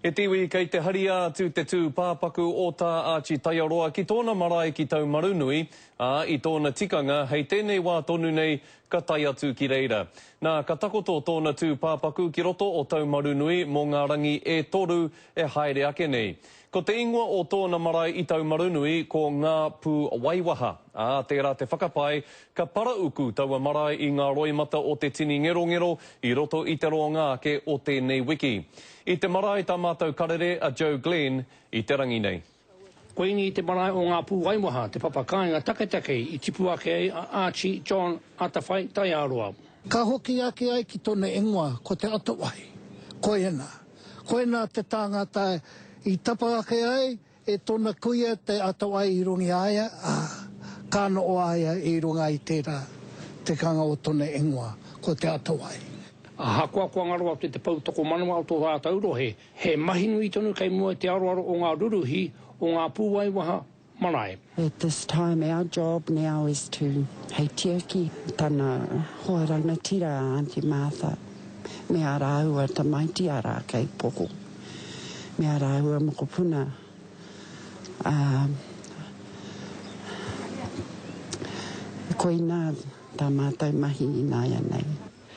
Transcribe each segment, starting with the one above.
E tiwi kei te haria atu te tū pāpaku o tā Āchi Taiaroa ki tōna marae ki tau marunui i tōna tikanga hei tēnei wā tonu nei ka tai atu ki reira. Nā ka takoto tōna tū pāpaku ki roto o tau marunui mō ngā rangi e toru e haere ake nei. Ko te ingoa o tōna marae i tau marunui ko ngā pū waiwaha. Tērā te whakapai, ka parauku taua marae i ngā roimata o te tini ngero i roto i te roanga ake o tēnei wiki. I te marae tā mātou karere a Joe Glenn i te rangi nei. Koini i te marae o ngā pū waiwaha, te papakainga taketake i tipu ake ai a Āchi John Atawhai Taiaroa. Ka hoki ake ai ki tōna ingoa ko te atawai. Koena. Koena te tāngata i tapa ake ai e tōna kuia te atawai i rungi aia, kāna o aia i runga i tērā te kanga o tōna ingoa ko te atawai. Hakoa kua ngaroa te pautoko manua o tō rātau rohe, he mahinui tonu kei mua te aroaro o ngā ruruhi o ngā pūwaiwaha marae. At this time, our job now is to hei tiaki tana hoaranga tira Auntie Martha. Me a rāua ta maiti a rā kei poko. Me a rāua mokopuna. Koina tā mātou mahi i nāia nei.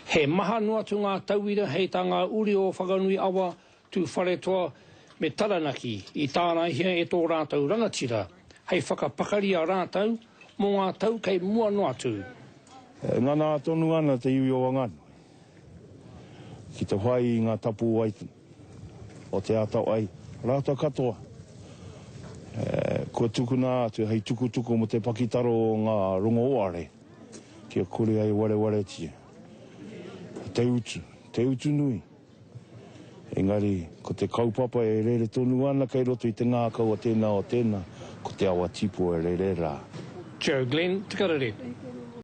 He maha noa tu ngā tauira hei tā ngā uri o whakanui awa tu whare toa me taranaki i tāna hia e tō rātau rangatira. Hei whakapakari a rātau mō ngā tau kei mua noa tu. Ngana tonu ana te iwi o wanganu. Ki te whai i ngā tapu ai o te atau ai. Rātau katoa. Kua tukuna atu hei tukutuku mo te pakitaro o ngā rongo oare. Kia kore ai ware tia. Te utu nui. Engari, ko te kaupapa e rere tonu ana kei roto i te ngākau a tēnā o tēnā, ko te awa tipu e rere rā. Joe Glenn, te karere.